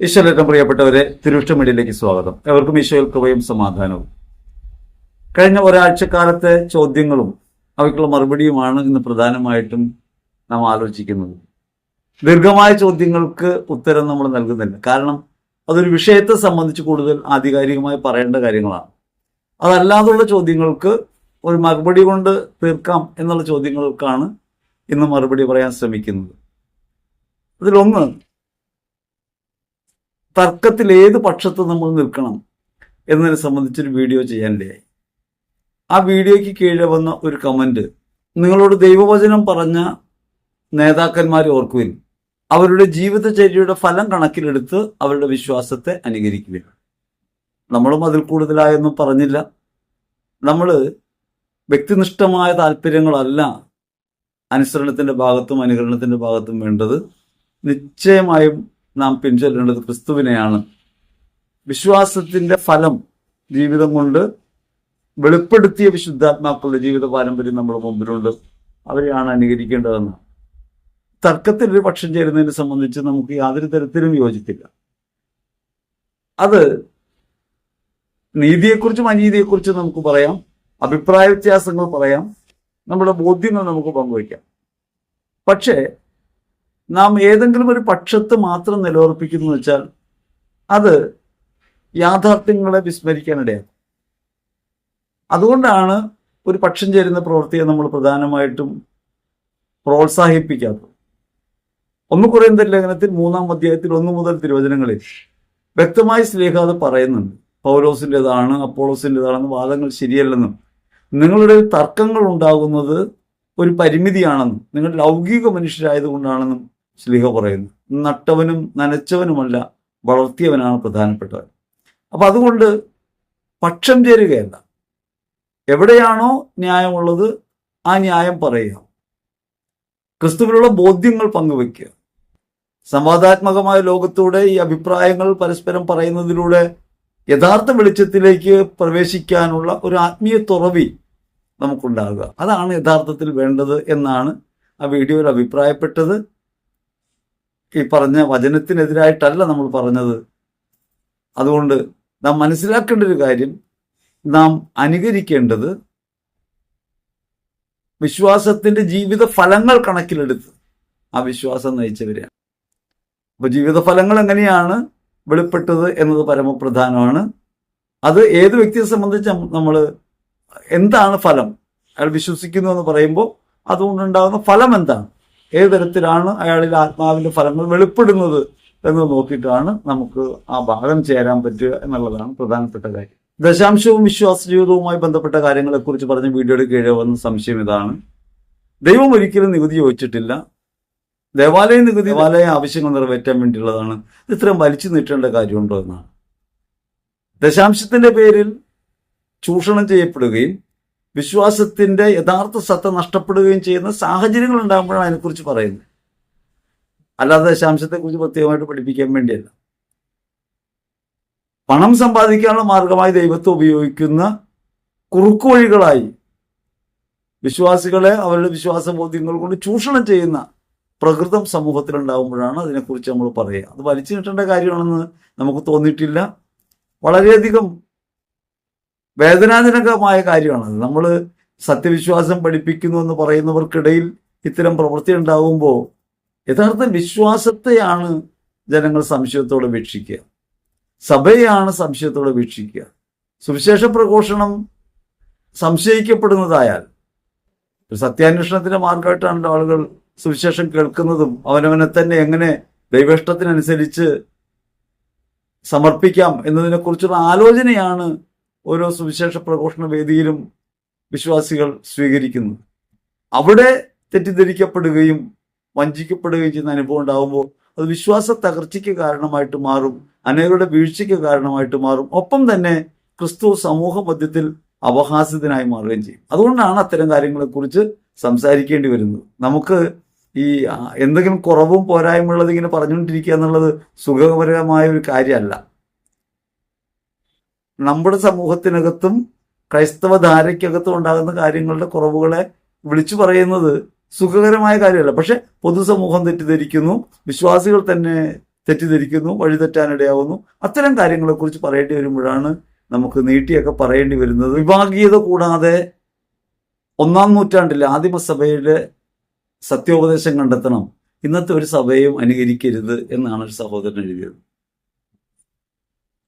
ഈശ്വരേറ്റം പ്രിയപ്പെട്ടവരെ, തിരുവിഷ്ട മീഡിയയിലേക്ക് സ്വാഗതം. എവർക്കും ഈശോയിൽ കൃപയും സമാധാനവും. കഴിഞ്ഞ ഒരാഴ്ചക്കാലത്തെ ചോദ്യങ്ങളും അവയ്ക്കുള്ള മറുപടിയുമാണ് ഇന്ന് പ്രധാനമായിട്ടും നാം ആലോചിക്കുന്നത്. ദീർഘമായ ചോദ്യങ്ങൾക്ക് ഉത്തരം നമ്മൾ നൽകുന്നില്ല, കാരണം അതൊരു വിഷയത്തെ സംബന്ധിച്ച് കൂടുതൽ ആധികാരികമായി പറയേണ്ട കാര്യങ്ങളാണ്. അതല്ലാതുള്ള ചോദ്യങ്ങൾക്ക് ഒരു മറുപടി കൊണ്ട് തീർക്കാം എന്നുള്ള ചോദ്യങ്ങൾക്കാണ് ഇന്ന് മറുപടി പറയാൻ ശ്രമിക്കുന്നത്. അതിലൊന്ന്, തർക്കത്തിൽ ഏത് പക്ഷത്ത് നമ്മൾ നിൽക്കണം എന്നതിനെ സംബന്ധിച്ചൊരു വീഡിയോ ചെയ്യാനിടയായി. ആ വീഡിയോയ്ക്ക് കീഴെ വന്ന ഒരു കമന്റ്, നിങ്ങളോട് ദൈവവചനം പറഞ്ഞ നേതാക്കന്മാരെ ഓർക്കുവിൻ, അവരുടെ ജീവിതചര്യയുടെ ഫലം കണക്കിലെടുത്ത് അവരുടെ വിശ്വാസത്തെ അനുകരിക്കുക. നമ്മളും അതിൽ കൂടുതലായൊന്നും പറഞ്ഞില്ല. നമ്മൾ വ്യക്തിനിഷ്ഠമായ താല്പര്യങ്ങളല്ല അനുസരണത്തിന്റെ ഭാഗത്തും അനുകരണത്തിന്റെ ഭാഗത്തും വേണ്ടത്. നിശ്ചയമായും നാം പിൻചൊല്ലേണ്ടത് ക്രിസ്തുവിനെയാണ്. വിശ്വാസത്തിന്റെ ഫലം ജീവിതം കൊണ്ട് വെളിപ്പെടുത്തിയ വിശുദ്ധാത്മാക്കളുടെ ജീവിത പാരമ്പര്യം നമ്മുടെ മുമ്പിലുണ്ട്. അവരെയാണ് അനുകരിക്കേണ്ടതെന്ന്. തർക്കത്തിൽ ഒരു പക്ഷം ചേരുന്നതിനെ സംബന്ധിച്ച് നമുക്ക് യാതൊരു തരത്തിലും യോജിപ്പില്ല. അത് നീതിയെക്കുറിച്ചും അനീതിയെക്കുറിച്ചും നമുക്ക് പറയാം, അഭിപ്രായ വ്യത്യാസങ്ങൾ പറയാം, നമ്മുടെ ബോധ്യങ്ങൾ നമുക്ക് പങ്കുവയ്ക്കാം. പക്ഷേ നാം ഏതെങ്കിലും ഒരു പക്ഷത്ത് മാത്രം നിലയുറപ്പിക്കുന്നു വെച്ചാൽ അത് യാഥാർത്ഥ്യങ്ങളെ വിസ്മരിക്കാനിടയാകും. അതുകൊണ്ടാണ് ഒരു പക്ഷം ചേരുന്ന പ്രവൃത്തിയെ നമ്മൾ പ്രധാനമായിട്ടും പ്രോത്സാഹിപ്പിക്കാത്തത്. 1 കൊരിന്ത്യർ ലേഖനത്തിൽ 3-ാം അധ്യായത്തിൽ 1 മുതൽ തിരുവചനങ്ങളിൽ വ്യക്തമായി ശ്ലീഹാ അത് പറയുന്നുണ്ട്. പൗലോസിൻ്റെതാണ്, അപ്പോളോസിൻ്റെതാണെന്ന് വാദങ്ങൾ ശരിയല്ലെന്നും നിങ്ങളുടെ തർക്കങ്ങൾ ഉണ്ടാകുന്നത് ഒരു പരിമിതിയാണെന്നും നിങ്ങൾ ലൗകിക മനുഷ്യരായതുകൊണ്ടാണെന്നും ശ്ലീഹ പറയുന്നു. നട്ടവനും നനച്ചവനുമല്ല, വളർത്തിയവനാണ് പ്രധാനപ്പെട്ടവൻ. അപ്പൊ അതുകൊണ്ട് പക്ഷം ചേരുകയല്ല, എവിടെയാണോ ന്യായമുള്ളത് ആ ന്യായം പറയുക, ക്രിസ്തുവിലുള്ള ബോധ്യങ്ങൾ പങ്കുവയ്ക്കുക. സംവാദാത്മകമായ ലോകത്തൂടെ ഈ അഭിപ്രായങ്ങൾ പരസ്പരം പറയുന്നതിലൂടെ യഥാർത്ഥ വെളിച്ചത്തിലേക്ക് പ്രവേശിക്കാനുള്ള ഒരു ആത്മീയ തുറവി നമുക്കുണ്ടാകുക. അതാണ് യഥാർത്ഥത്തിൽ വേണ്ടത് എന്നാണ് ആ വീഡിയോയിൽ അഭിപ്രായപ്പെട്ടത്. ഈ പറഞ്ഞ വചനത്തിനെതിരായിട്ടല്ല നമ്മൾ പറഞ്ഞത്. അതുകൊണ്ട് നാം മനസ്സിലാക്കേണ്ട ഒരു കാര്യം, നാം അനുകരിക്കേണ്ടത് വിശ്വാസത്തിന്റെ ജീവിത ഫലങ്ങൾ കണക്കിലെടുത്ത് ആ വിശ്വാസം നയിച്ചവരെയാണ്. അപ്പൊ ജീവിത ഫലങ്ങൾ എങ്ങനെയാണ് വെളിപ്പെട്ടത് എന്നത് പരമപ്രധാനമാണ്. അത് ഏത് വ്യക്തിയെ സംബന്ധിച്ച് നമ്മൾ എന്താണ് ഫലം, അയാൾ വിശ്വസിക്കുന്നു എന്ന് പറയുമ്പോൾ അതുകൊണ്ടുണ്ടാകുന്ന ഫലം എന്താണ്, ഏത് തരത്തിലാണ് അയാളിൽ ആത്മാവിന്റെ ഫലങ്ങൾ വെളിപ്പെടുന്നത് എന്ന് നോക്കിയിട്ടാണ് നമുക്ക് ആ ഭാഗം ചേരാൻ പറ്റുക എന്നുള്ളതാണ് പ്രധാനപ്പെട്ട കാര്യം. ദശാംശവും വിശ്വാസ ജീവിതവുമായി ബന്ധപ്പെട്ട കാര്യങ്ങളെക്കുറിച്ച് പറഞ്ഞ വീഡിയോയുടെ കീഴെ വന്ന സംശയം ഇതാണ്: ദൈവം ഒരിക്കലും നികുതി ചോദിച്ചിട്ടില്ല. ദേവാലയ നികുതി ദേവാലയ ആവശ്യങ്ങൾ നിറവേറ്റാൻ വേണ്ടിയുള്ളതാണ്. ഇത്രയും വലിച്ചു നീട്ടേണ്ട കാര്യമുണ്ടോ എന്നാണ്. ദശാംശത്തിന്റെ പേരിൽ ചൂഷണം ചെയ്യപ്പെടുകയും വിശ്വാസത്തിന്റെ യഥാർത്ഥ സത്ത നഷ്ടപ്പെടുകയും ചെയ്യുന്ന സാഹചര്യങ്ങൾ ഉണ്ടാകുമ്പോഴാണ് അതിനെക്കുറിച്ച് പറയുന്നത്. അല്ലാതെ ദശാംശത്തെക്കുറിച്ച് പ്രത്യേകമായിട്ട് പഠിപ്പിക്കാൻ വേണ്ടിയല്ല. പണം സമ്പാദിക്കാനുള്ള മാർഗമായി ദൈവത്തെ ഉപയോഗിക്കുന്ന കുറുക്കുവഴികളായി വിശ്വാസികളെ അവരുടെ വിശ്വാസബോധ്യങ്ങൾ കൊണ്ട് ചൂഷണം ചെയ്യുന്ന പ്രകൃതം സമൂഹത്തിലുണ്ടാകുമ്പോഴാണ് അതിനെക്കുറിച്ച് നമ്മൾ പറയുക. അത് വലിച്ചു നീട്ടേണ്ട കാര്യമാണെന്ന് നമുക്ക് തോന്നിയിട്ടില്ല. വളരെയധികം വേദനാജനകമായ കാര്യമാണത്. നമ്മൾ സത്യവിശ്വാസം പഠിപ്പിക്കുന്നു എന്ന് പറയുന്നവർക്കിടയിൽ ഇത്തരം പ്രവൃത്തി ഉണ്ടാകുമ്പോൾ യഥാർത്ഥ വിശ്വാസത്തെയാണ് ജനങ്ങൾ സംശയത്തോടെ വീക്ഷിക്കുക, സഭയെയാണ് സംശയത്തോടെ വീക്ഷിക്കുക. സുവിശേഷ പ്രഘോഷണം സംശയിക്കപ്പെടുന്നതായാൽ, ഒരു സത്യാന്വേഷണത്തിന്റെ മാർഗമായിട്ടാണല്ലോ ആളുകൾ സുവിശേഷം കേൾക്കുന്നതും അവനവനെ തന്നെ എങ്ങനെ ദൈവേഷ്ടത്തിനനുസരിച്ച് സമർപ്പിക്കാം എന്നതിനെക്കുറിച്ചുള്ള ആലോചനയാണ് ഓരോ സുവിശേഷ പ്രഘോഷണ വേദിയിലും വിശ്വാസികൾ സ്വീകരിക്കുന്നത്. അവിടെ തെറ്റിദ്ധരിക്കപ്പെടുകയും വഞ്ചിക്കപ്പെടുകയും ചെയ്യുന്ന അനുഭവം ഉണ്ടാകുമ്പോൾ അത് വിശ്വാസ തകർച്ചയ്ക്ക് കാരണമായിട്ട് മാറും, അനേകരുടെ വീഴ്ചയ്ക്ക് കാരണമായിട്ട് മാറും. ഒപ്പം തന്നെ ക്രിസ്തു സമൂഹ മധ്യത്തിൽ അപഹാസ്യത്തിനായി മാറുകയും ചെയ്യും. അതുകൊണ്ടാണ് അത്തരം കാര്യങ്ങളെക്കുറിച്ച് സംസാരിക്കേണ്ടി വരുന്നത്. നമുക്ക് ഈ എന്തെങ്കിലും കുറവും പോരായ്മയുള്ളത് ഇങ്ങനെ പറഞ്ഞുകൊണ്ടിരിക്കുക എന്നുള്ളത് സുഖകരമായ ഒരു കാര്യമല്ല. നമ്മുടെ സമൂഹത്തിനകത്തും ക്രൈസ്തവ ധാരയ്ക്കകത്തും ഉണ്ടാകുന്ന കാര്യങ്ങളുടെ കുറവുകളെ വിളിച്ചു പറയുന്നത് സുഖകരമായ കാര്യമല്ല. പക്ഷെ പൊതുസമൂഹം തെറ്റിദ്ധരിക്കുന്നു, വിശ്വാസികൾ തന്നെ തെറ്റിദ്ധരിക്കുന്നു, വഴിതെറ്റാനിടയാവുന്നു. അത്തരം കാര്യങ്ങളെക്കുറിച്ച് പറയേണ്ടി വരുമ്പോഴാണ് നമുക്ക് നീട്ടിയൊക്കെ പറയേണ്ടി വരുന്നത്. വിഭാഗീയത കൂടാതെ 1-ാം നൂറ്റാണ്ടിലെ ആദിമസഭയുടെ സത്യോപദേശം കണ്ടെത്തണം, ഇന്നത്തെ ഒരു സഭയും അനുകരിക്കരുത് എന്നാണ് ഒരു സഹോദരൻ എഴുതിയത്.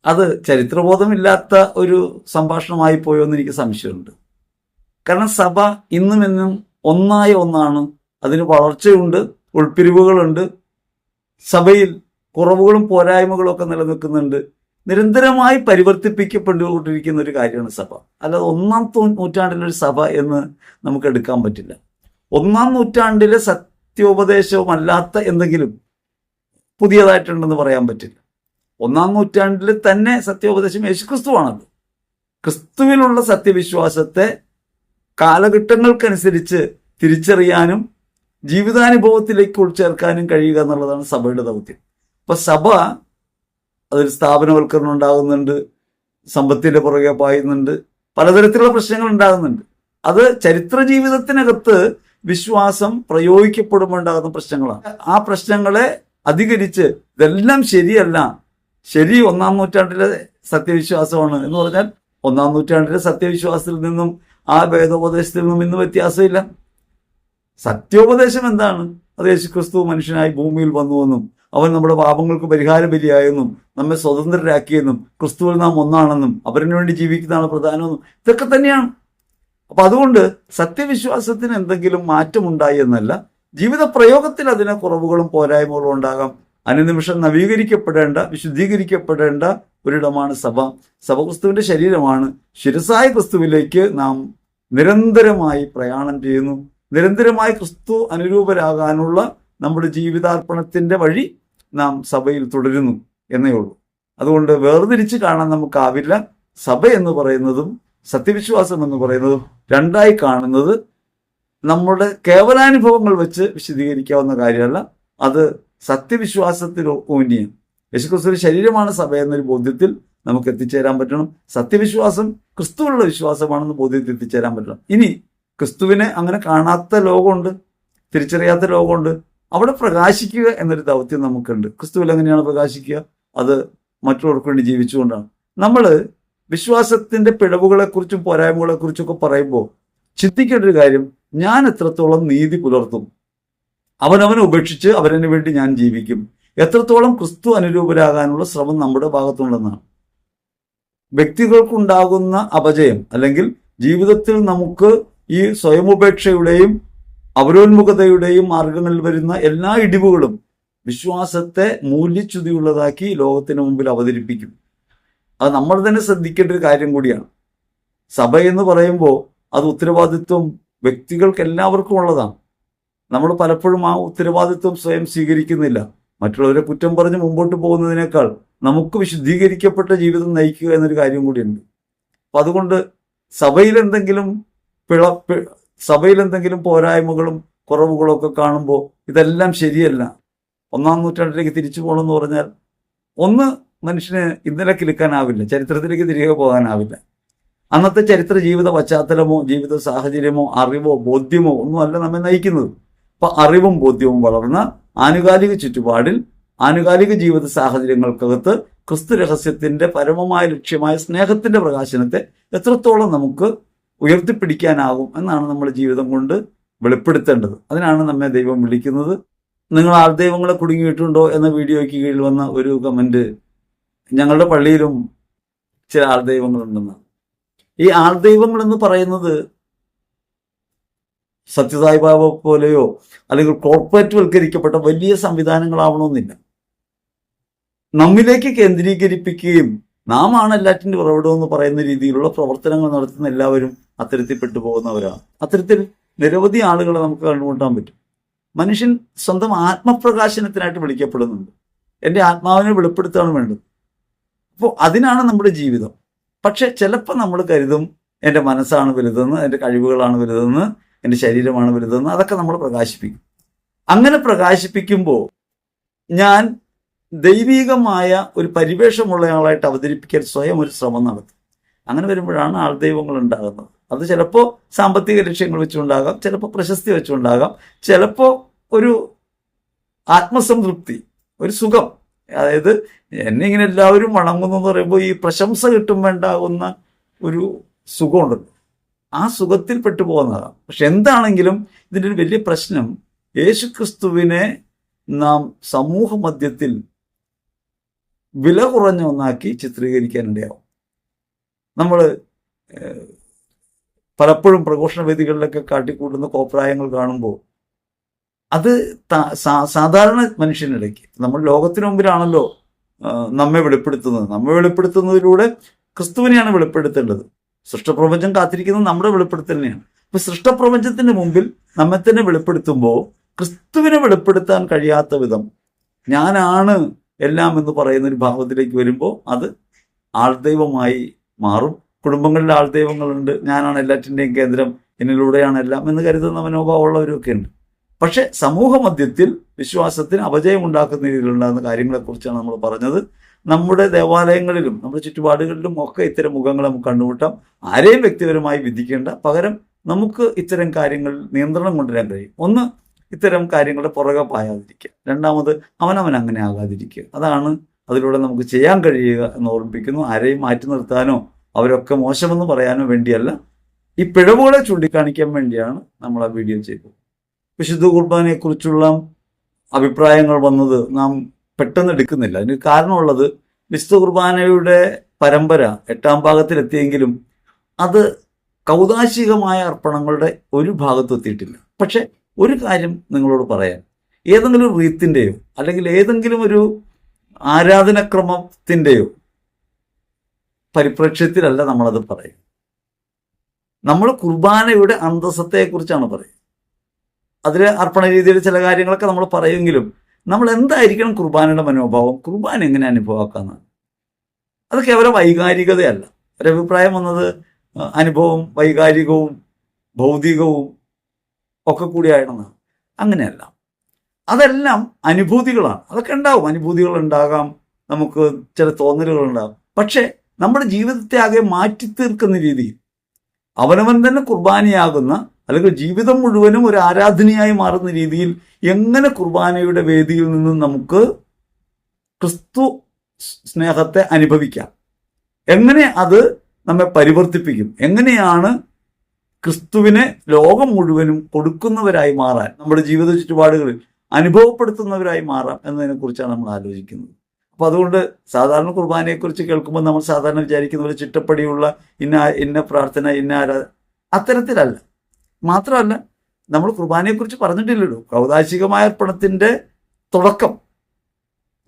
അത് ചരിത്രബോധമില്ലാത്ത ഒരു സംഭാഷണമായി പോയോ എന്ന് എനിക്ക് സംശയമുണ്ട്. കാരണം സഭ ഇന്നും എന്നും ഒന്നായ ഒന്നാണ്. അതിന് വളർച്ചയുണ്ട്, ഉൾപ്പിരിവുകളുണ്ട്, സഭയിൽ കുറവുകളും പോരായ്മകളും ഒക്കെ നിലനിൽക്കുന്നുണ്ട്. നിരന്തരമായി പരിവർത്തിപ്പിക്കപ്പെട്ടുകൊണ്ടിരിക്കുന്ന ഒരു കാര്യമാണ് സഭ. അല്ലാതെ 1-ാം നൂറ്റാണ്ടിലൊരു സഭ എന്ന് നമുക്ക് എടുക്കാൻ പറ്റില്ല. 1-ാം നൂറ്റാണ്ടിലെ സത്യോപദേശവുമല്ലാത്ത എന്തെങ്കിലും പുതിയതായിട്ടുണ്ടെന്ന് പറയാൻ പറ്റില്ല. 1-ാം നൂറ്റാണ്ടിൽ തന്നെ സത്യോപദേശം യേശുക്രിസ്തുവാണത്. ക്രിസ്തുവിലുള്ള സത്യവിശ്വാസത്തെ കാലഘട്ടങ്ങൾക്കനുസരിച്ച് തിരിച്ചറിയാനും ജീവിതാനുഭവത്തിലേക്ക് ഉൾച്ചേർക്കാനും കഴിയുക എന്നുള്ളതാണ് സഭയുടെ ദൗത്യം. അപ്പൊ സഭ അതിൽ സ്ഥാപനവൽക്കരണം ഉണ്ടാകുന്നുണ്ട്, സമ്പത്തിന്റെ പുറകെ പായുന്നുണ്ട്, പലതരത്തിലുള്ള പ്രശ്നങ്ങൾ ഉണ്ടാകുന്നുണ്ട്. അത് ചരിത്ര ജീവിതത്തിനകത്ത് വിശ്വാസം പ്രയോഗിക്കപ്പെടുമ്പോൾ ഉണ്ടാകുന്ന പ്രശ്നങ്ങളാണ്. ആ പ്രശ്നങ്ങളെ അധികരിച്ച് ഇതെല്ലാം ശരിയല്ല, ശരി 1-ാം നൂറ്റാണ്ടിലെ സത്യവിശ്വാസമാണ് എന്ന് പറഞ്ഞാൽ 1-ാം നൂറ്റാണ്ടിലെ സത്യവിശ്വാസത്തിൽ നിന്നും ആ വേദോപദേശത്തിൽ നിന്നും ഇന്ന് വ്യത്യാസമില്ല. സത്യോപദേശം എന്താണ്? അത് യേശുക്രിസ്തു മനുഷ്യനായി ഭൂമിയിൽ വന്നുവെന്നും അവൻ നമ്മുടെ പാപങ്ങൾക്ക് പരിഹാര ബലിയായെന്നും നമ്മെ സ്വതന്ത്രരാക്കിയെന്നും ക്രിസ്തുവിൽ നാം ഒന്നാണെന്നും അവരിനു വേണ്ടി ജീവിക്കുന്നതാണ് പ്രധാനമെന്നും ഇതൊക്കെ തന്നെയാണ്. അപ്പൊ അതുകൊണ്ട് സത്യവിശ്വാസത്തിന് എന്തെങ്കിലും മാറ്റമുണ്ടായി എന്നല്ല, ജീവിത പ്രയോഗത്തിൽ അതിന് കുറവുകളും പോരായ്മകളും ഉണ്ടാകാം. അനുനിമിഷം നവീകരിക്കപ്പെടേണ്ട, വിശുദ്ധീകരിക്കപ്പെടേണ്ട ഒരിടമാണ് സഭ. സഭ ക്രിസ്തുവിന്റെ ശരീരമാണ്. ശിരസായ ക്രിസ്തുവിലേക്ക് നാം നിരന്തരമായി പ്രയാണം ചെയ്യുന്നു. നിരന്തരമായി ക്രിസ്തു അനുരൂപരാകാനുള്ള നമ്മുടെ ജീവിതാർപ്പണത്തിന്റെ വഴി നാം സഭയിൽ തുടരുന്നു എന്നേ ഉള്ളൂ. അതുകൊണ്ട് വേർതിരിച്ച് കാണാൻ നമുക്കാവില്ല. സഭ എന്ന് പറയുന്നതും സത്യവിശ്വാസം എന്ന് പറയുന്നതും രണ്ടായി കാണുന്നത് നമ്മുടെ കേവലാനുഭവങ്ങൾ വെച്ച് വിശദീകരിക്കാവുന്ന കാര്യമല്ല. അത് സത്യവിശ്വാസത്തിന് ഊന്നിയ യേശുക്രിസ്തുവിന്റെ ശരീരമാണ് സഭ എന്നൊരു ബോധ്യത്തിൽ നമുക്ക് എത്തിച്ചേരാൻ പറ്റണം. സത്യവിശ്വാസം ക്രിസ്തുവിലുള്ള വിശ്വാസമാണെന്ന് ബോധ്യത്തിൽ എത്തിച്ചേരാൻ പറ്റണം. ഇനി ക്രിസ്തുവിനെ അങ്ങനെ കാണാത്ത ലോകമുണ്ട്, തിരിച്ചറിയാത്ത ലോകമുണ്ട്. അവിടെ പ്രകാശിക്കുക എന്നൊരു ദൗത്യം നമുക്കുണ്ട്. ക്രിസ്തുവിൽ എങ്ങനെയാണ് പ്രകാശിക്കുക? അത് മറ്റുള്ളവർക്ക് വേണ്ടി ജീവിച്ചുകൊണ്ടാണ്. നമ്മൾ വിശ്വാസത്തിന്റെ പിഴവുകളെക്കുറിച്ചും പോരായ്മകളെക്കുറിച്ചും ഒക്കെ പറയുമ്പോൾ ചിന്തിക്കേണ്ട ഒരു കാര്യം, ഞാൻ എത്രത്തോളം നീതി പുലർത്തും, അവനവനെ ഉപേക്ഷിച്ച് അവനു വേണ്ടി ഞാൻ ജീവിക്കും, എത്രത്തോളം ക്രിസ്തു അനുരൂപരാകാനുള്ള ശ്രമം നമ്മുടെ ഭാഗത്തുണ്ടെന്നാണ്. വ്യക്തികൾക്കുണ്ടാകുന്ന അപജയം അല്ലെങ്കിൽ ജീവിതത്തിൽ നമുക്ക് ഈ സ്വയമുപേക്ഷയുടെയും അവരോന്മുഖതയുടെയും മാർഗങ്ങളിൽ വരുന്ന എല്ലാ ഇടിവുകളും വിശ്വാസത്തെ മൂല്യച്യുതിയുള്ളതാക്കി ലോകത്തിന് മുമ്പിൽ അവതരിപ്പിക്കും. അത് നമ്മൾ തന്നെ ശ്രദ്ധിക്കേണ്ട ഒരു കാര്യം കൂടിയാണ്. സഭ എന്ന് പറയുമ്പോൾ അത് ഉത്തരവാദിത്വം വ്യക്തികൾക്ക് എല്ലാവർക്കും ഉള്ളതാണ്. നമ്മൾ പലപ്പോഴും ആ ഉത്തരവാദിത്വം സ്വയം സ്വീകരിക്കുന്നില്ല. മറ്റുള്ളവരെ കുറ്റം പറഞ്ഞ് മുമ്പോട്ട് പോകുന്നതിനേക്കാൾ നമുക്ക് വിശുദ്ധീകരിക്കപ്പെട്ട ജീവിതം നയിക്കുക എന്നൊരു കാര്യം കൂടിയുണ്ട്. അപ്പം അതുകൊണ്ട് സഭയിലെന്തെങ്കിലും പോരായ്മകളും കുറവുകളും ഒക്കെ കാണുമ്പോൾ ഇതെല്ലാം ശരിയല്ല, 1-ാം നൂറ്റാണ്ടിലേക്ക് തിരിച്ചു പോകണമെന്ന് പറഞ്ഞാൽ ഒന്ന് മനുഷ്യന് ഇന്നലെ കിലുക്കാനാവില്ല, ചരിത്രത്തിലേക്ക് തിരികെ പോകാനാവില്ല. അന്നത്തെ ചരിത്ര ജീവിത പശ്ചാത്തലമോ ജീവിത സാഹചര്യമോ അറിവോ ബോധ്യമോ ഒന്നുമല്ല നമ്മെ നയിക്കുന്നത്. അപ്പൊ അറിവും ബോധ്യവും വളർന്ന ആനുകാലിക ചുറ്റുപാടിൽ ആനുകാലിക ജീവിത സാഹചര്യങ്ങൾക്കകത്ത് ക്രിസ്തു രഹസ്യത്തിന്റെ പരമമായ ലക്ഷ്യമായ സ്നേഹത്തിന്റെ പ്രകാശനത്തെ എത്രത്തോളം നമുക്ക് ഉയർത്തിപ്പിടിക്കാനാകും എന്നാണ് നമ്മൾ ജീവിതം കൊണ്ട് വെളിപ്പെടുത്തേണ്ടത്. അതിനാണ് നമ്മെ ദൈവം വിളിക്കുന്നത്. നിങ്ങൾ ആൾദൈവങ്ങളെ കുടുങ്ങിയിട്ടുണ്ടോ എന്ന വീഡിയോയ്ക്ക് കീഴിൽ വന്ന ഒരു കമന്റ്, ഞങ്ങളുടെ പള്ളിയിലും ചില ആൾദൈവങ്ങളുണ്ടെന്ന്. ഈ ആൾദൈവങ്ങൾ എന്ന് പറയുന്നത് സത്യസായി ബാബ പോലെയോ അല്ലെങ്കിൽ കോർപ്പറേറ്റ് വൽക്കരിക്കപ്പെട്ട വലിയ സംവിധാനങ്ങളാവണമെന്നില്ല. നമ്മിലേക്ക് കേന്ദ്രീകരിപ്പിക്കുകയും നാം ആണ് എല്ലാറ്റിൻ്റെ ഉറവിടം എന്ന് പറയുന്ന രീതിയിലുള്ള പ്രവർത്തനങ്ങൾ നടത്തുന്ന എല്ലാവരും അത്തരത്തിൽ പെട്ടുപോകുന്നവരാണ്. അത്തരത്തിൽ നിരവധി ആളുകളെ നമുക്ക് കണ്ടുമുട്ടാൻ പറ്റും. മനുഷ്യൻ സ്വന്തം ആത്മപ്രകാശനത്തിനായിട്ട് വിളിക്കപ്പെടുന്നുണ്ട്. എൻ്റെ ആത്മാവിനെ വെളിപ്പെടുത്താണ് വേണ്ടത്. അപ്പോൾ അതിനാണ് നമ്മുടെ ജീവിതം. പക്ഷെ ചിലപ്പോൾ നമ്മൾ കരുതും എൻ്റെ മനസ്സാണ് വലുതെന്ന്, എൻ്റെ കഴിവുകളാണ് വലുതെന്ന്, എൻ്റെ ശരീരമാണ് വലുതെന്ന്. അതൊക്കെ നമ്മൾ പ്രകാശിപ്പിക്കും. അങ്ങനെ പ്രകാശിപ്പിക്കുമ്പോൾ ഞാൻ ദൈവികമായ ഒരു പരിവേഷമുള്ളയാളായിട്ട് അവതരിപ്പിക്കാൻ സ്വയം ഒരു ശ്രമം നടത്തും. അങ്ങനെ വരുമ്പോഴാണ് ആൾദൈവങ്ങൾ ഉണ്ടാകുന്നത്. അത് ചിലപ്പോൾ സാമ്പത്തിക ലക്ഷ്യങ്ങൾ വെച്ചുണ്ടാകാം, ചിലപ്പോൾ പ്രശസ്തി വെച്ചുണ്ടാകാം, ചിലപ്പോൾ ഒരു ആത്മസംതൃപ്തി, ഒരു സുഖം അതായത് എന്നെ ഇങ്ങനെ എല്ലാവരും വണങ്ങുന്നു എന്ന് പറയുമ്പോൾ ഈ പ്രശംസ കിട്ടുമ്പോൾ ഉണ്ടാകുന്ന ഒരു സുഖമുണ്ടല്ലോ, ആ സുഖത്തിൽ പെട്ടുപോകുന്നതാണ്. പക്ഷെ എന്താണെങ്കിലും ഇതിൻ്റെ ഒരു വലിയ പ്രശ്നം, യേശുക്രിസ്തുവിനെ നാം സമൂഹ മധ്യത്തിൽ വില കുറഞ്ഞ ഒന്നാക്കി ചിത്രീകരിക്കാനിടയാവും. നമ്മൾ പലപ്പോഴും പ്രഘോഷണ വേദികളിലൊക്കെ കാട്ടിക്കൂട്ടുന്ന കോപ്രായങ്ങൾ കാണുമ്പോൾ അത് സാധാരണ മനുഷ്യനിടയ്ക്ക്, നമ്മൾ ലോകത്തിന് മുമ്പിലാണല്ലോ നമ്മെ വെളിപ്പെടുത്തുന്നത്. നമ്മെ വെളിപ്പെടുത്തുന്നതിലൂടെ ക്രിസ്തുവിനെയാണ് വെളിപ്പെടുത്തേണ്ടത്. സൃഷ്ടപ്രപഞ്ചം കാത്തിരിക്കുന്നത് നമ്മുടെ വെളിപ്പെടുത്തലിനെയാണ്. അപ്പൊ സൃഷ്ടപ്രപഞ്ചത്തിന്റെ മുമ്പിൽ നമ്മെ തന്നെ വെളിപ്പെടുത്തുമ്പോൾ ക്രിസ്തുവിനെ വെളിപ്പെടുത്താൻ കഴിയാത്ത വിധം ഞാനാണ് എല്ലാം എന്ന് പറയുന്ന ഒരു ഭാവത്തിലേക്ക് വരുമ്പോൾ അത് ആൾദൈവമായി മാറും. കുടുംബങ്ങളിലെ ആൾദൈവങ്ങളുണ്ട്, ഞാനാണ് എല്ലാറ്റിൻ്റെയും കേന്ദ്രം, എന്നിലൂടെയാണ് എല്ലാം എന്ന് കരുതുന്ന മനോഭാവമുള്ളവരൊക്കെ ഉണ്ട്. പക്ഷെ സമൂഹ മധ്യത്തിൽ വിശ്വാസത്തിന് അപജയം ഉണ്ടാക്കുന്ന രീതിയിലുണ്ടാകുന്ന കാര്യങ്ങളെക്കുറിച്ചാണ് നമ്മൾ പറഞ്ഞത്. നമ്മുടെ ദേവാലയങ്ങളിലും നമ്മുടെ ചുറ്റുപാടുകളിലും ഒക്കെ ഇത്തരം മുഖങ്ങൾ നമുക്ക് കണ്ടുമുട്ടാം. ആരെയും വ്യക്തിപരമായി വിധിക്കേണ്ട, പകരം നമുക്ക് ഇത്തരം കാര്യങ്ങളിൽ നിയന്ത്രണം കൊണ്ടുവരാൻ കഴിയും. ഒന്ന്, ഇത്തരം കാര്യങ്ങളുടെ പുറകെ പായാതിരിക്കുക. രണ്ടാമത്, അവനവൻ അങ്ങനെ ആകാതിരിക്കുക. അതാണ് അതിലൂടെ നമുക്ക് ചെയ്യാൻ കഴിയുക എന്ന് ഓർമ്മിപ്പിക്കുന്നു. ആരെയും മാറ്റി നിർത്താനോ അവരൊക്കെ മോശമെന്ന് പറയാനോ വേണ്ടിയല്ല, ഈ പിഴവുകളെ ചൂണ്ടിക്കാണിക്കാൻ വേണ്ടിയാണ് നമ്മൾ ആ വീഡിയോ ചെയ്തത്. വിശുദ്ധ കുർബാനയെക്കുറിച്ചുള്ള അഭിപ്രായങ്ങൾ വന്നത് നാം പെട്ടെന്ന് എടുക്കുന്നില്ല. അതിന് കാരണമുള്ളത്, വിശുദ്ധ കുർബാനയുടെ പരമ്പര 8ാം ഭാഗത്തിലെത്തിയെങ്കിലും അത് കൗതാശികമായ അർപ്പണങ്ങളുടെ ഒരു ഭാഗത്തും എത്തിയിട്ടില്ല. പക്ഷെ ഒരു കാര്യം നിങ്ങളോട് പറയാൻ, ഏതെങ്കിലും ഒരു റീത്തിൻ്റെയോ അല്ലെങ്കിൽ ഏതെങ്കിലും ഒരു ആരാധനക്രമത്തിൻ്റെയോ പരിപ്രേക്ഷ്യത്തിലല്ല നമ്മളത് പറയും. നമ്മൾ കുർബാനയുടെ അന്തസ്സത്തെക്കുറിച്ചാണ് പറയുന്നത്. അതിൽ അർപ്പണ രീതിയിൽ ചില കാര്യങ്ങളൊക്കെ നമ്മൾ പറയുമെങ്കിലും നമ്മൾ എന്തായിരിക്കണം കുർബാനയുടെ മനോഭാവം, കുർബാന എങ്ങനെ അനുഭവമാക്കാന്നാണ്. അത് കേവലം വൈകാരികതയല്ല. ഒരഭിപ്രായം വന്നത് അനുഭവം വൈകാരികവും ഭൗതികവും ഒക്കെ കൂടിയാണെന്നാണ്. അങ്ങനെയല്ല, അതെല്ലാം അനുഭൂതികളാണ്. അതൊക്കെ ഉണ്ടാവും, അനുഭൂതികൾ ഉണ്ടാകാം, നമുക്ക് ചില തോന്നലുകൾ ഉണ്ടാകും. പക്ഷെ നമ്മുടെ ജീവിതത്തെ ആകെ മാറ്റി തീർക്കുന്ന രീതിയിൽ അവനവൻ തന്നെ കുർബാനയാകുന്ന, അല്ലെങ്കിൽ ജീവിതം മുഴുവനും ഒരു ആരാധനയായി മാറുന്ന രീതിയിൽ എങ്ങനെ കുർബാനയുടെ വേദിയിൽ നിന്നും നമുക്ക് ക്രിസ്തു സ്നേഹത്തെ അനുഭവിക്കാം, എങ്ങനെ അത് നമ്മെ പരിവർത്തിപ്പിക്കും, എങ്ങനെയാണ് ക്രിസ്തുവിനെ ലോകം മുഴുവനും കൊടുക്കുന്നവരായി മാറാൻ, നമ്മുടെ ജീവിത ചുറ്റുപാടുകളിൽ അനുഭവപ്പെടുത്തുന്നവരായി മാറാം എന്നതിനെക്കുറിച്ചാണ് നമ്മൾ ആലോചിക്കുന്നത്. അപ്പോൾ അതുകൊണ്ട് സാധാരണ കുർബാനയെക്കുറിച്ച് കേൾക്കുമ്പോൾ നമ്മൾ സാധാരണ വിചാരിക്കുന്ന പോലെ ചിട്ടപ്പടിയുള്ള ഇന്ന പ്രാർത്ഥന, ഇന്ന അത്തരത്തിലല്ല. മാത്രമല്ല, നമ്മൾ കുർബാനയെക്കുറിച്ച് പറഞ്ഞിട്ടില്ലല്ലോ. കൗതാശികമായ അർപ്പണത്തിൻ്റെ തുടക്കം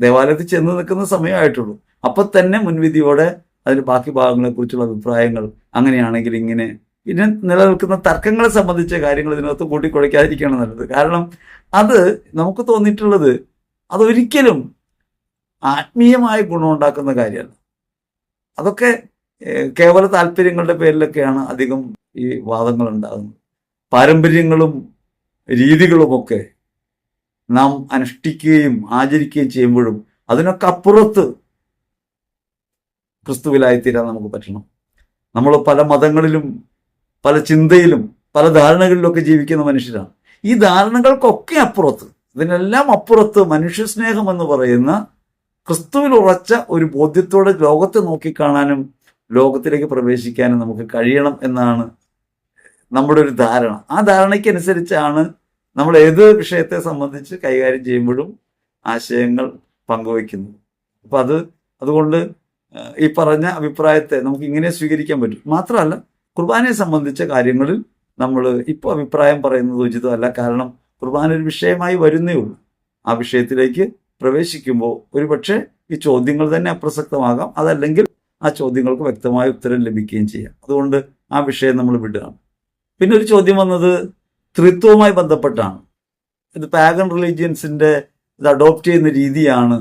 ദേവാലയത്തിൽ ചെന്ന് നിൽക്കുന്ന സമയമായിട്ടുള്ളൂ. അപ്പം തന്നെ മുൻവിധിയോടെ അതിന് ബാക്കി ഭാഗങ്ങളെക്കുറിച്ചുള്ള അഭിപ്രായങ്ങൾ, അങ്ങനെയാണെങ്കിൽ ഇങ്ങനെ, പിന്നെ നിലനിൽക്കുന്ന തർക്കങ്ങളെ സംബന്ധിച്ച കാര്യങ്ങൾ ഇതിനകത്ത് കൂട്ടിക്കുഴയ്ക്കാതിരിക്കുകയാണ് നല്ലത്. കാരണം അത് നമുക്ക് തോന്നിയിട്ടുള്ളത് അതൊരിക്കലും ആത്മീയമായ ഗുണമുണ്ടാക്കുന്ന കാര്യമല്ല. അതൊക്കെ കേവല താല്പര്യങ്ങളുടെ പേരിലൊക്കെയാണ് അധികം ഈ വാദങ്ങൾ ഉണ്ടാകുന്നത്. പാരമ്പര്യങ്ങളും രീതികളുമൊക്കെ നാം അനുഷ്ഠിക്കുകയും ആചരിക്കുകയും ചെയ്യുമ്പോഴും അതിനൊക്കെ അപ്പുറത്ത് ക്രിസ്തുവിലായിത്തീരാൻ നമുക്ക് പറ്റണം. നമ്മൾ പല മതങ്ങളിലും പല ചിന്തയിലും പല ധാരണകളിലൊക്കെ ജീവിക്കുന്ന മനുഷ്യരാണ്. ഈ ധാരണകൾക്കൊക്കെ അപ്പുറത്ത്, ഇതിനെല്ലാം അപ്പുറത്ത് മനുഷ്യസ്നേഹം എന്ന് പറയുന്ന ക്രിസ്തുവിൽ ഉറച്ച ഒരു ബോധ്യത്തോടെ ലോകത്തെ നോക്കിക്കാണാനും ലോകത്തിലേക്ക് പ്രവേശിക്കാനും നമുക്ക് കഴിയണം എന്നാണ് നമ്മുടെ ഒരു ധാരണ. ആ ധാരണയ്ക്കനുസരിച്ചാണ് നമ്മൾ ഏത് വിഷയത്തെ സംബന്ധിച്ച് കൈകാര്യം ചെയ്യുമ്പോഴും ആശയങ്ങൾ പങ്കുവയ്ക്കുന്നത്. അപ്പം അതുകൊണ്ട് ഈ പറഞ്ഞ അഭിപ്രായത്തെ നമുക്ക് ഇങ്ങനെ സ്വീകരിക്കാൻ പറ്റും. മാത്രമല്ല, കുർബാനയെ സംബന്ധിച്ച കാര്യങ്ങളിൽ നമ്മൾ ഇപ്പോൾ അഭിപ്രായം പറയുന്നത് ഉചിതമല്ല. കാരണം കുർബാന ഒരു വിഷയമായി വരുന്നേ ഉള്ളൂ. ആ വിഷയത്തിലേക്ക് പ്രവേശിക്കുമ്പോൾ ഒരുപക്ഷെ ഈ ചോദ്യങ്ങൾ തന്നെ അപ്രസക്തമാകാം, അതല്ലെങ്കിൽ ആ ചോദ്യങ്ങൾക്ക് വ്യക്തമായ ഉത്തരം ലഭിക്കുകയും ചെയ്യാം. അതുകൊണ്ട് ആ വിഷയം നമ്മൾ വിടുകയാണ്. പിന്നെ ഒരു ചോദ്യം വന്നത് ത്രിത്വവുമായി ബന്ധപ്പെട്ടാണ്. ഇത് പാഗൻ റിലീജിയൻസിൻ്റെ ഇത് അഡോപ്റ്റ് ചെയ്യുന്ന രീതിയാണ്,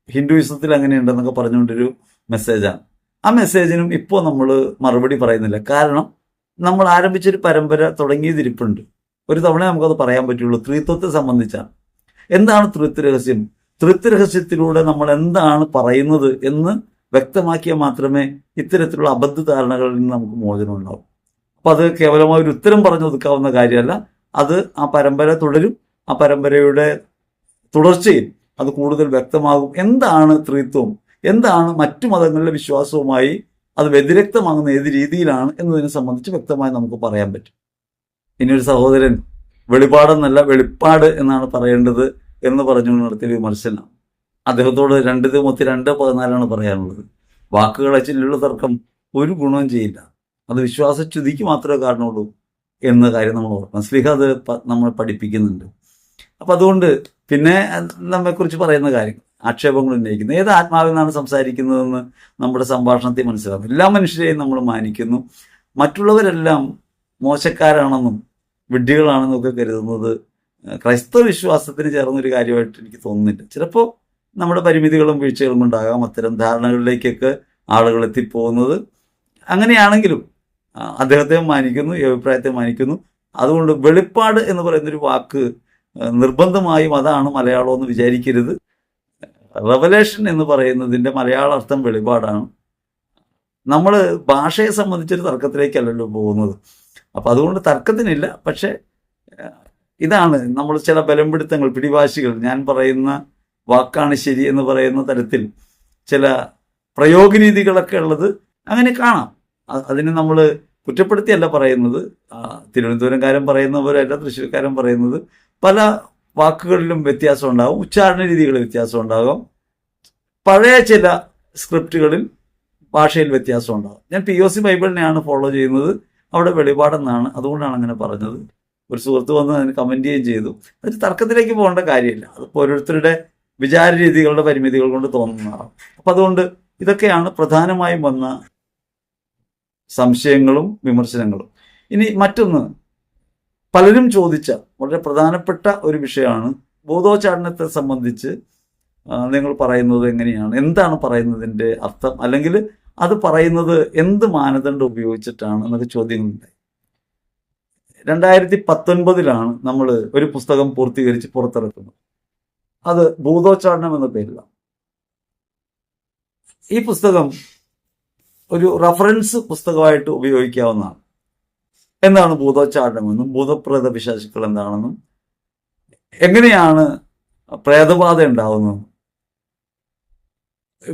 ഹിന്ദുയിസത്തിൽ അങ്ങനെയുണ്ടെന്നൊക്കെ പറഞ്ഞുകൊണ്ടൊരു മെസ്സേജാണ്. ആ മെസ്സേജിനും ഇപ്പോൾ നമ്മൾ മറുപടി പറയുന്നില്ല. കാരണം നമ്മൾ ആരംഭിച്ചൊരു പരമ്പര തുടങ്ങിയതിരിപ്പുണ്ട്. ഒരു തവണ നമുക്കത് പറയാൻ പറ്റുള്ളൂ. ത്രിത്വത്തെ സംബന്ധിച്ചാണ്. എന്താണ് ത്രിത്വ രഹസ്യം? ത്രിത്വ രഹസ്യത്തിലൂടെ നമ്മൾ എന്താണ് പറയുന്നത് എന്ന് വ്യക്തമാക്കിയാൽ മാത്രമേ ഇത്തരത്തിലുള്ള അബദ്ധധാരണകളിൽ നിന്ന് നമുക്ക് മോചനം ഉണ്ടാവും. അപ്പം അത് കേവലമായ ഒരു ഉത്തരം പറഞ്ഞു ഒതുക്കാവുന്ന കാര്യമല്ല. അത് ആ പരമ്പര തുടരും. ആ പരമ്പരയുടെ തുടർച്ചയിൽ അത് കൂടുതൽ വ്യക്തമാകും. എന്താണ് ത്രിത്വം, എന്താണ് മറ്റു മതങ്ങളിലെ വിശ്വാസവുമായി അത് വ്യതിരക്തമാകുന്ന ഏത് രീതിയിലാണ് എന്നതിനെ സംബന്ധിച്ച് വ്യക്തമായി നമുക്ക് പറയാൻ പറ്റും. ഇനിയൊരു സഹോദരൻ വെളിപാടെന്നല്ല വെളിപ്പാട് എന്നാണ് പറയേണ്ടത് എന്ന് പറഞ്ഞുകൊണ്ട് നടത്തിയ വിമർശനം അദ്ദേഹത്തോട് 2 തിമോത്തി 2:14 പറയാനുള്ളത്. വാക്കുകളെ ചില്ലുള്ള തർക്കം ഒരു ഗുണവും ചെയ്യില്ല, അത് വിശ്വാസച്യുതിക്ക് മാത്രമേ കാരണമുള്ളൂ എന്ന കാര്യം നമ്മൾ ഓർക്കണം. സ്ലിഹ അത് നമ്മൾ പഠിപ്പിക്കുന്നുണ്ട്. അപ്പം അതുകൊണ്ട് പിന്നെ നമ്മെക്കുറിച്ച് പറയുന്ന കാര്യം ആക്ഷേപങ്ങൾ ഉന്നയിക്കുന്നു. ഏത് ആത്മാവിൽ നിന്നാണ് സംസാരിക്കുന്നതെന്ന് നമ്മുടെ സംഭാഷണത്തിൽ മനസ്സിലാക്കും. എല്ലാ മനുഷ്യരെയും നമ്മൾ മാനിക്കുന്നു. മറ്റുള്ളവരെല്ലാം മോശക്കാരാണെന്നും വിഡ്ഢികളാണെന്നും ഒക്കെ കരുതുന്നത് ക്രൈസ്തവ വിശ്വാസത്തിന് ചേർന്നൊരു കാര്യമായിട്ട് എനിക്ക് തോന്നുന്നില്ല. ചിലപ്പോൾ നമ്മുടെ പരിമിതികളും വീഴ്ചകളും കൊണ്ടാകാം അത്തരം ധാരണകളിലേക്കൊക്കെ ആളുകൾ എത്തിപ്പോകുന്നത്. അങ്ങനെയാണെങ്കിലും അദ്ദേഹത്തെ മാനിക്കുന്നു, ഈ അഭിപ്രായത്തെ മാനിക്കുന്നു. അതുകൊണ്ട് വെളിപ്പാട് എന്ന് പറയുന്നൊരു വാക്ക് നിർബന്ധമായും അതാണ് മലയാളം എന്ന് വിചാരിക്കരുത്. റെവലേഷൻ എന്ന് പറയുന്നതിൻ്റെ മലയാള അർത്ഥം വെളിപാടാണ്. നമ്മൾ ഭാഷയെ സംബന്ധിച്ചൊരു തർക്കത്തിലേക്കല്ലല്ലോ പോകുന്നത്. അപ്പം അതുകൊണ്ട് തർക്കത്തിനില്ല. പക്ഷേ ഇതാണ് നമ്മൾ ചില ബലംപിടുത്തങ്ങൾ, പിടിവാശികൾ, ഞാൻ പറയുന്ന വാക്കാണ് ശരി എന്ന് പറയുന്ന തരത്തിൽ ചില പ്രയോഗരീതികളൊക്കെ ഉള്ളത് അങ്ങനെ കാണാം. അതിന് നമ്മൾ കുറ്റപ്പെടുത്തിയല്ല പറയുന്നത്. തിരുവനന്തപുരംകാരൻ പറയുന്ന പോലെയല്ല തൃശ്ശൂർക്കാരൻ പറയുന്നത്. പല വാക്കുകളിലും വ്യത്യാസം ഉണ്ടാകും, ഉച്ചാരണ രീതികളിൽ വ്യത്യാസം ഉണ്ടാകും, പഴയ ചില സ്ക്രിപ്റ്റുകളിൽ ഭാഷയിൽ വ്യത്യാസം ഉണ്ടാകും. ഞാൻ POC ബൈബിളിനെയാണ് ഫോളോ ചെയ്യുന്നത്. അവിടെ വെളിപാടെന്നാണ്, അതുകൊണ്ടാണ് അങ്ങനെ പറഞ്ഞത്. ഒരു സുഹൃത്ത് വന്ന് അതിന് കമൻറ്റ് ചെയ്യുകയും ചെയ്തു. അതിന് തർക്കത്തിലേക്ക് പോകേണ്ട കാര്യമില്ല. അതിപ്പോൾ ഓരോരുത്തരുടെ വിചാര രീതികളുടെ പരിമിതികൾ കൊണ്ട് തോന്നുന്നതാണ്. അപ്പം അതുകൊണ്ട് ഇതൊക്കെയാണ് പ്രധാനമായും വന്ന സംശയങ്ങളും വിമർശനങ്ങളും. ഇനി മറ്റൊന്ന്, പലരും ചോദിച്ച വളരെ പ്രധാനപ്പെട്ട ഒരു വിഷയമാണ് ബോധോച്ചാടനത്തെ സംബന്ധിച്ച് നിങ്ങൾ പറയുന്നത് എങ്ങനെയാണ്, എന്താണ് പറയുന്നതിൻ്റെ അർത്ഥം, അല്ലെങ്കിൽ അത് പറയുന്നത് എന്ത് മാനദണ്ഡം ഉപയോഗിച്ചിട്ടാണ് എന്നൊക്കെ ചോദ്യങ്ങളുണ്ടായി. 2019 നമ്മൾ ഒരു പുസ്തകം പൂർത്തീകരിച്ച് പുറത്തിറക്കുന്നത്. അത് ഭൂതോച്ചാടനം എന്ന പേരിലാണ്. ഈ പുസ്തകം ഒരു റഫറൻസ് പുസ്തകമായിട്ട് ഉപയോഗിക്കാവുന്നതാണ്. എന്താണ് ഭൂതോച്ചാടനമെന്നും ഭൂതപ്രേത പിശാചുക്കൾ എന്താണെന്നും എങ്ങനെയാണ് പ്രേതബാധ ഉണ്ടാവുന്നതെന്നും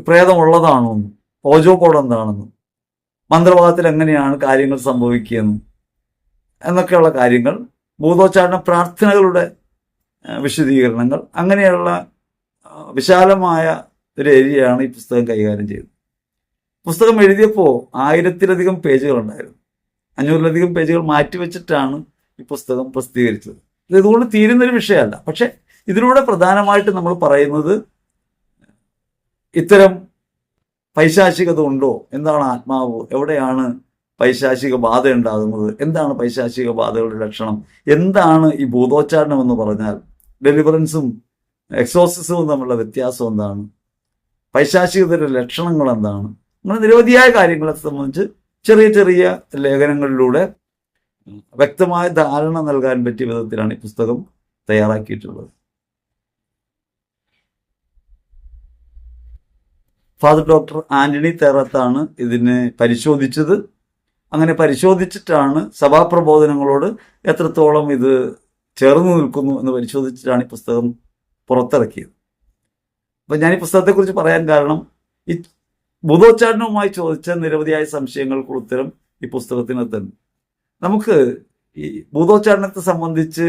പ്രേതമുള്ളതാണോ എന്നും ഓജോ കോഡ് എന്താണെന്നും മന്ത്രവാദത്തിൽ എങ്ങനെയാണ് കാര്യങ്ങൾ സംഭവിക്കുകയെന്നും എന്നൊക്കെയുള്ള കാര്യങ്ങൾ, ഭൂതോച്ചാടന പ്രാർത്ഥനകളുടെ വിശദീകരണങ്ങൾ, അങ്ങനെയുള്ള വിശാലമായ ഒരു ഏരിയയാണ് ഈ പുസ്തകം കൈകാര്യം ചെയ്തത്. പുസ്തകം എഴുതിയപ്പോൾ 1000-ലധികം പേജുകളുണ്ടായിരുന്നു. 500-ലധികം പേജുകൾ മാറ്റിവെച്ചിട്ടാണ് ഈ പുസ്തകം പ്രസിദ്ധീകരിച്ചത്. ഇതുകൊണ്ട് തീരുന്നൊരു വിഷയമല്ല. പക്ഷെ ഇതിലൂടെ പ്രധാനമായിട്ട് നമ്മൾ പറയുന്നത് ഇത്തരം പൈശാചികത ഉണ്ടോ, എന്താണ് ആത്മാവ്, എവിടെയാണ് പൈശാചിക ബാധ ഉണ്ടാകുന്നത്, എന്താണ് പൈശാചിക ബാധകളുടെ ലക്ഷണം, എന്താണ് ഈ ഭൂതോച്ചാരണം എന്ന് പറഞ്ഞാൽ, ഡെലിവറൻസും എക്സോസിസവും തമ്മിലുള്ള വ്യത്യാസം എന്താണ്, പൈശാചികതയുടെ ലക്ഷണങ്ങൾ എന്താണ്, അങ്ങനെ നിരവധിയായ കാര്യങ്ങളെ സംബന്ധിച്ച് ചെറിയ ചെറിയ ലേഖനങ്ങളിലൂടെ വ്യക്തമായ ധാരണ നൽകാൻ പറ്റിയ വിധത്തിലാണ് ഈ പുസ്തകം തയ്യാറാക്കിയിട്ടുള്ളത്. ഫാദർ ഡോക്ടർ ആന്റണി തേറത്താണ് ഇതിനെ പരിശോധിച്ചത്. അങ്ങനെ പരിശോധിച്ചിട്ടാണ് സഭാപ്രബോധനങ്ങളോട് എത്രത്തോളം ഇത് ചേർന്ന് നിൽക്കുന്നു എന്ന് പരിശോധിച്ചിട്ടാണ് ഈ പുസ്തകം പുറത്തിറക്കിയത്. അപ്പം ഞാൻ ഈ പുസ്തകത്തെക്കുറിച്ച് പറയാൻ കാരണം, ഈ ഭൂതോച്ചാടനവുമായി ചോദിച്ച നിരവധിയായ സംശയങ്ങൾക്ക് ഉത്തരം ഈ പുസ്തകത്തിനകത്തുണ്ട്. നമുക്ക് ഈ ഭൂതോച്ചാടനത്തെ സംബന്ധിച്ച്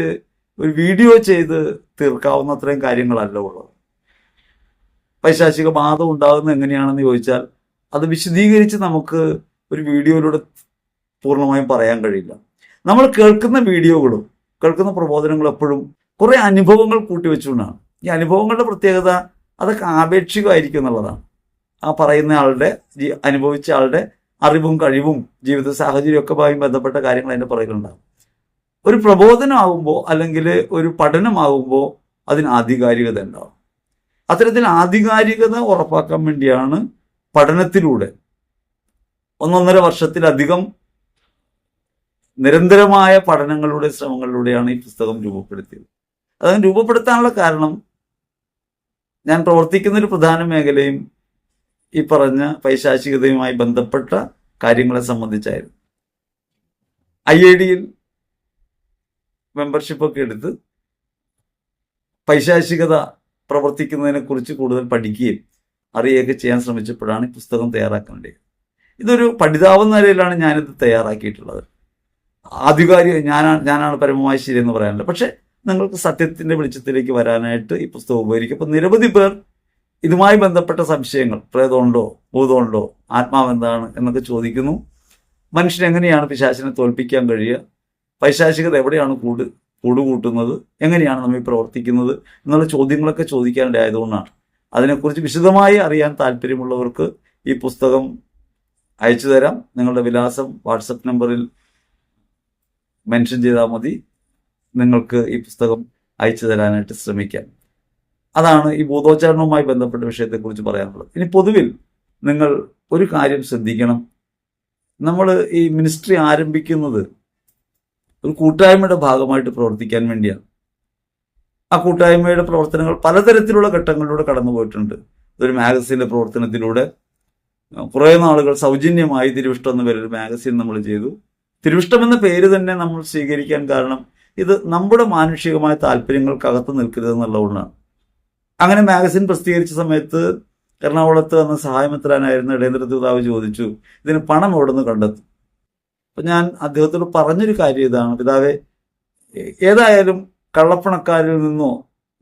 ഒരു വീഡിയോ ചെയ്ത് തീർക്കാവുന്ന അത്രയും കാര്യങ്ങളല്ല ഉള്ളത്. പൈശാചിക ബാധ ഉണ്ടാകുന്നത് എങ്ങനെയാണെന്ന് ചോദിച്ചാൽ അത് വിശദീകരിച്ച് നമുക്ക് ഒരു വീഡിയോയിലൂടെ പൂർണ്ണമായും പറയാൻ കഴിയില്ല. നമ്മൾ കേൾക്കുന്ന വീഡിയോകളും കേൾക്കുന്ന പ്രബോധനങ്ങളും എപ്പോഴും കുറേ അനുഭവങ്ങൾ കൂട്ടിവെച്ചുകൊണ്ടാണ്. ഈ അനുഭവങ്ങളുടെ പ്രത്യേകത അതൊക്കെ ആപേക്ഷികമായിരിക്കും എന്നുള്ളതാണ്. ആ പറയുന്ന ആളുടെ അനുഭവിച്ച ആളുടെ അറിവും കഴിവും ജീവിത സാഹചര്യമൊക്കെ ബന്ധപ്പെട്ട കാര്യങ്ങൾ അതിൻ്റെ പുറകിലുണ്ടാകും. ഒരു പ്രബോധനമാകുമ്പോൾ അല്ലെങ്കിൽ ഒരു പഠനമാകുമ്പോൾ അതിന് ആധികാരികത ഉണ്ടാവും. അത്തരത്തിൽ ആധികാരികത ഉറപ്പാക്കാൻ വേണ്ടിയാണ് പഠനത്തിലൂടെ 1.5 വർഷത്തിലധികം നിരന്തരമായ പഠനങ്ങളുടെ ശ്രമങ്ങളിലൂടെയാണ് ഈ പുസ്തകം രൂപപ്പെടുത്തിയത്. അത് രൂപപ്പെടുത്താനുള്ള കാരണം, ഞാൻ പ്രവർത്തിക്കുന്ന ഒരു പ്രധാന മേഖലയും ഈ പറഞ്ഞ പൈശാചികതയുമായി ബന്ധപ്പെട്ട കാര്യങ്ങളെ സംബന്ധിച്ചായിരുന്നു. IID-യിൽ മെമ്പർഷിപ്പൊക്കെ എടുത്ത് പൈശാചികത പ്രവർത്തിക്കുന്നതിനെക്കുറിച്ച് കൂടുതൽ പഠിക്കുകയും അറിയുകയൊക്കെ ചെയ്യാൻ ശ്രമിച്ചപ്പോഴാണ് ഈ പുസ്തകം തയ്യാറാക്കേണ്ടത്. ഇതൊരു പഠിതാവെന്ന നിലയിലാണ് ഞാനിത് തയ്യാറാക്കിയിട്ടുള്ളത്. ആധികാരിക ഞാനാണ് പരമമായി ശരിയെന്ന് പറയാനില്ല. പക്ഷെ നിങ്ങൾക്ക് സത്യത്തിന്റെ വെളിച്ചത്തിലേക്ക് വരാനായിട്ട് ഈ പുസ്തകം ഉപകരിക്കും. അപ്പം നിരവധി പേർ ഇതുമായി ബന്ധപ്പെട്ട സംശയങ്ങൾ, പ്രേതമുണ്ടോ, ഭൂതമുണ്ടോ, ആത്മാവെന്താണ് എന്നൊക്കെ ചോദിക്കുന്നു. മനുഷ്യൻ എങ്ങനെയാണ് പിശാചിനെ തോൽപ്പിക്കാൻ കഴിയുക, പൈശാചികത എവിടെയാണ് കൂടുകൂട്ടുന്നത്, എങ്ങനെയാണ് നമ്മൾ പ്രവർത്തിക്കുന്നത് എന്നുള്ള ചോദ്യങ്ങളൊക്കെ ചോദിക്കാനിടയായതുകൊണ്ടാണ്. അതിനെക്കുറിച്ച് വിശദമായി അറിയാൻ താല്പര്യമുള്ളവർക്ക് ഈ പുസ്തകം അയച്ചു തരാം. നിങ്ങളുടെ വിലാസം വാട്സപ്പ് നമ്പറിൽ മെൻഷൻ ചെയ്താൽ മതി. നിങ്ങൾക്ക് ഈ പുസ്തകം അയച്ചു തരാനായിട്ട് ശ്രമിക്കാം. അതാണ് ഈ ബോധോച്ചാരണവുമായി ബന്ധപ്പെട്ട വിഷയത്തെക്കുറിച്ച് പറയാനുള്ളത്. ഇനി പൊതുവിൽ നിങ്ങൾ ഒരു കാര്യം ശ്രദ്ധിക്കണം. നമ്മൾ ഈ മിനിസ്ട്രി ആരംഭിക്കുന്നത് ഒരു കൂട്ടായ്മയുടെ ഭാഗമായിട്ട് പ്രവർത്തിക്കാൻ വേണ്ടിയാണ്. ആ കൂട്ടായ്മയുടെ പ്രവർത്തനങ്ങൾ പലതരത്തിലുള്ള ഘട്ടങ്ങളിലൂടെ കടന്നുപോയിട്ടുണ്ട്. ഒരു മാഗസീൻ്റെ പ്രവർത്തനത്തിലൂടെ കുറേ നാളുകൾ സൗജന്യമായി തിരുവിഷ്ടം എന്ന പേരൊരു മാഗസീൻ നമ്മൾ ചെയ്തു. തിരുവിഷ്ടം എന്ന പേര് തന്നെ നമ്മൾ സ്വീകരിക്കാൻ കാരണം ഇത് നമ്മുടെ മാനുഷികമായ താല്പര്യങ്ങൾക്കകത്ത് നിൽക്കരുതെന്നുള്ളതുകൊണ്ടാണ്. അങ്ങനെ മാഗസിൻ പ്രസിദ്ധീകരിച്ച സമയത്ത് എറണാകുളത്ത് അന്ന് സഹായമെത്രാനായിരുന്ന ഇടേന്ദ്രദൂതാവ് ചോദിച്ചു, ഇതിന് പണം എവിടെ നിന്ന് കണ്ടെത്തും? അപ്പം ഞാൻ അദ്ദേഹത്തോട് പറഞ്ഞൊരു കാര്യം ഇതാണ്: പിതാവേ, ഏതായാലും കള്ളപ്പണക്കാരിൽ നിന്നോ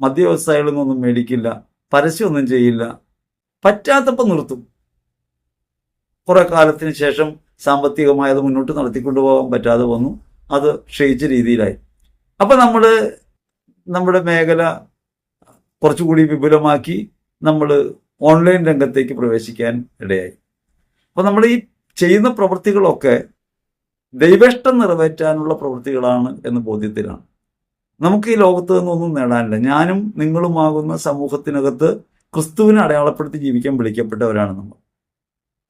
മദ്യവ്യവസായികളിൽ നിന്നൊന്നും മേടിക്കില്ല, പരസ്യമൊന്നും ചെയ്യില്ല, പറ്റാത്തപ്പം നിർത്തും. കുറെ കാലത്തിന് ശേഷം സാമ്പത്തികമായി അത് മുന്നോട്ട് നടത്തിക്കൊണ്ടുപോകാൻ പറ്റാതെ വന്നു, അത് ക്ഷയിച്ച രീതിയിലായി. അപ്പം നമ്മുടെ മേഖല കുറച്ചുകൂടി വിപുലമാക്കി നമ്മൾ ഓൺലൈൻ രംഗത്തേക്ക് പ്രവേശിക്കാൻ ഇടയായി. അപ്പോൾ നമ്മൾ ഈ ചെയ്യുന്ന പ്രവൃത്തികളൊക്കെ ദൈവേഷ്ടം നിറവേറ്റാനുള്ള പ്രവൃത്തികളാണ് എന്ന ബോധ്യത്തിലാണ്. നമുക്ക് ഈ ലോകത്ത് നിന്നൊന്നും നേടാനില്ല. ഞാനും നിങ്ങളുമാകുന്ന സമൂഹത്തിനകത്ത് ക്രിസ്തുവിനെ അടയാളപ്പെടുത്തി ജീവിക്കാൻ വിളിക്കപ്പെട്ടവരാണ് നമ്മൾ.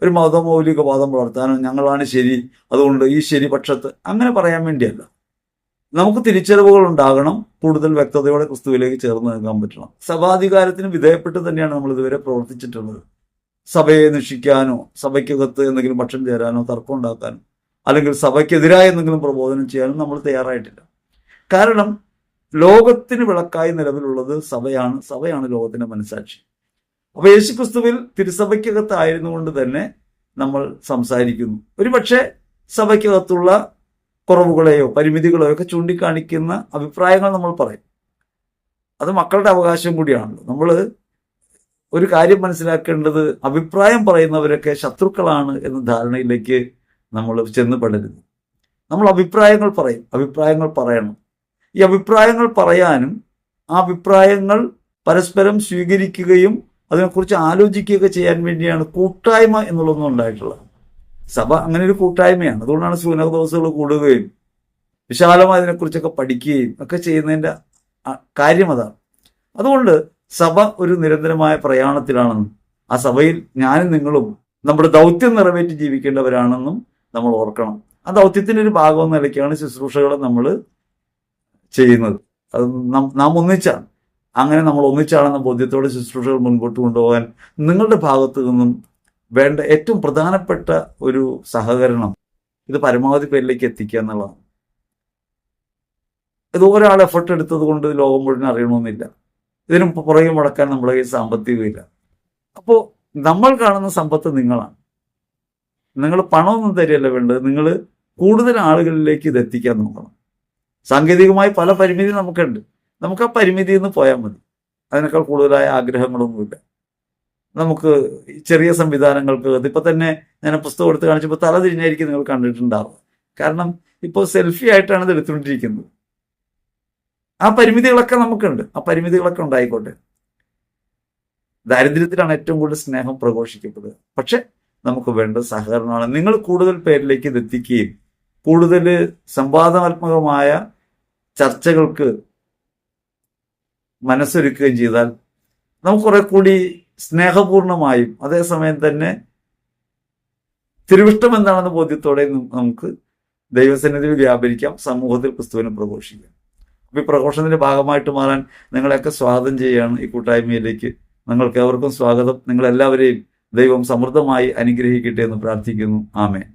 ഒരു മതമൗലികവാദം വളർത്താനോ ഞങ്ങളാണ് ശരി, അതുകൊണ്ട് ഈ ശരിപക്ഷത്ത് അങ്ങനെ പറയാൻ വേണ്ടിയല്ല. നമുക്ക് തിരിച്ചറിവുകൾ ഉണ്ടാകണം, കൂടുതൽ വ്യക്തതയോടെ ക്രിസ്തുവിലേക്ക് ചേർന്ന് നിൽക്കാൻ പറ്റണം. സഭാധികാരത്തിന് വിധേയപ്പെട്ട് തന്നെയാണ് നമ്മൾ ഇതുവരെ പ്രവർത്തിച്ചിട്ടുള്ളത്. സഭയെ നിഷിക്കാനോ സഭയ്ക്കകത്ത് എന്തെങ്കിലും പക്ഷം ചേരാനോ തർക്കം ഉണ്ടാക്കാനോ അല്ലെങ്കിൽ സഭയ്ക്കെതിരായ എന്തെങ്കിലും പ്രബോധനം ചെയ്യാനും നമ്മൾ തയ്യാറായിട്ടില്ല. കാരണം ലോകത്തിന് വിളക്കായി നിലവിലുള്ളത് സഭയാണ് ലോകത്തിന്റെ മനസാക്ഷി. അപ്പൊ യേശുക്രിസ്തുവിൽ തിരുസഭയ്ക്കകത്തായിരുന്നു കൊണ്ട് തന്നെ നമ്മൾ സംസാരിക്കുന്നു. ഒരുപക്ഷെ സഭയ്ക്കകത്തുള്ള കുറവുകളെയോ പരിമിതികളെയോ ഒക്കെ ചൂണ്ടിക്കാണിക്കുന്ന അഭിപ്രായങ്ങൾ നമ്മൾ പറയും. അത് മക്കളുടെ അവകാശം കൂടിയാണല്ലോ. നമ്മൾ ഒരു കാര്യം മനസ്സിലാക്കേണ്ടത്, അഭിപ്രായം പറയുന്നവരൊക്കെ ശത്രുക്കളാണ് എന്ന ധാരണയിലേക്ക് നമ്മൾ ചെന്ന് പെടരുത്. നമ്മൾ അഭിപ്രായങ്ങൾ പറയണം. ഈ അഭിപ്രായങ്ങൾ പറയാനും ആ അഭിപ്രായങ്ങൾ പരസ്പരം സ്വീകരിക്കുകയും അതിനെക്കുറിച്ച് ആലോചിക്കുകയൊക്കെ ചെയ്യാൻ വേണ്ടിയാണ് കൂട്ടായ്മ എന്നുള്ളതൊന്നും ഉണ്ടായിട്ടുള്ളത്. സഭ അങ്ങനെ ഒരു കൂട്ടായ്മയാണ്. അതുകൊണ്ടാണ് സുനക ദിവസങ്ങൾ കൂടുകയും വിശാലമായി അതിനെക്കുറിച്ചൊക്കെ പഠിക്കുകയും ഒക്കെ ചെയ്യുന്നതിൻ്റെ കാര്യം അതാണ്. അതുകൊണ്ട് സഭ ഒരു നിരന്തരമായ പ്രയാണത്തിലാണെന്നും ആ സഭയിൽ ഞാനും നിങ്ങളും നമ്മുടെ ദൗത്യം നിറവേറ്റി ജീവിക്കേണ്ടവരാണെന്നും നമ്മൾ ഓർക്കണം. ആ ദൗത്യത്തിൻ്റെ ഒരു ഭാഗം എന്ന നിലയ്ക്കാണ് ശുശ്രൂഷകളെ നമ്മൾ ചെയ്യുന്നത്. അത് നാം ഒന്നിച്ചാണ്. അങ്ങനെ നമ്മൾ ഒന്നിച്ചാണെന്ന ബോധ്യത്തോടെ ശുശ്രൂഷകൾ മുൻപോട്ട് കൊണ്ടുപോകാൻ നിങ്ങളുടെ ഭാഗത്തു നിന്നും വേണ്ട ഏറ്റവും പ്രധാനപ്പെട്ട ഒരു സഹകരണം ഇത് പരമാവധി പേരിലേക്ക് എത്തിക്കുക എന്നുള്ളതാണ്. ഇത് ഒരാൾ എഫർട്ട് എടുത്തത് കൊണ്ട് ലോകം മുഴുവൻ അറിയണമെന്നില്ല. ഇതിനും പുറകെ മുടക്കാൻ നമ്മുടെ കയ്യിൽ സാമ്പത്തികമില്ല. അപ്പോൾ നമ്മൾ കാണുന്ന സമ്പത്ത് നിങ്ങളാണ്. നിങ്ങൾ പണമൊന്നും തരികയല്ല വേണ്ടത്, നിങ്ങൾ കൂടുതൽ ആളുകളിലേക്ക് ഇത് എത്തിക്കാൻ നോക്കണം. സാങ്കേതികമായി പല പരിമിതി നമുക്കുണ്ട്. നമുക്ക് ആ പരിമിതിയിൽ നിന്ന് പോയാൽ മതി. അതിനേക്കാൾ കൂടുതലായ ആഗ്രഹങ്ങളൊന്നുമില്ല. നമുക്ക് ചെറിയ സംവിധാനങ്ങൾക്ക് ഇപ്പം തന്നെ ഞാൻ പുസ്തകം എടുത്ത് കാണിച്ചപ്പോൾ തല തിരിഞ്ഞായിരിക്കും നിങ്ങൾ കണ്ടിട്ടുണ്ടാവുക. കാരണം ഇപ്പോൾ സെൽഫി ആയിട്ടാണ് ഇത് എടുത്തുകൊണ്ടിരിക്കുന്നത്. ആ പരിമിതികളൊക്കെ നമുക്കുണ്ട്. ആ പരിമിതികളൊക്കെ ഉണ്ടായിക്കോട്ടെ. ദാരിദ്ര്യത്തിലാണ് ഏറ്റവും കൂടുതൽ സ്നേഹം പ്രഘോഷിക്കപ്പെടുക. പക്ഷെ നമുക്ക് വേണ്ടത് സഹകരണമാണ്. നിങ്ങൾ കൂടുതൽ പേരിലേക്ക് ഇത് എത്തിക്കുകയും കൂടുതൽ സംവാദാത്മകമായ ചർച്ചകൾക്ക് മനസ്സൊരുക്കുകയും ചെയ്താൽ നമുക്ക് കുറെ കൂടി സ്നേഹപൂർണമായും അതേസമയം തന്നെ തിരുവിഷ്ടം എന്താണെന്ന ബോധ്യത്തോടെ നമുക്ക് ദൈവസന്നിധിയിൽ വ്യാപരിക്കാം, സമൂഹത്തിൽ ക്രിസ്തുവിനെ പ്രഘോഷിക്കാം. അപ്പോൾ ഈ പ്രഘോഷണത്തിന്റെ ഭാഗമായിട്ട് മാറാൻ നിങ്ങളെയൊക്കെ സ്വാഗതം ചെയ്യുകയാണ് ഈ കൂട്ടായ്മയിലേക്ക്. നിങ്ങൾക്ക് ഏവർക്കും സ്വാഗതം. നിങ്ങളെല്ലാവരെയും ദൈവം സമൃദ്ധമായി അനുഗ്രഹിക്കട്ടെ എന്ന് പ്രാർത്ഥിക്കുന്നു. ആമേൻ.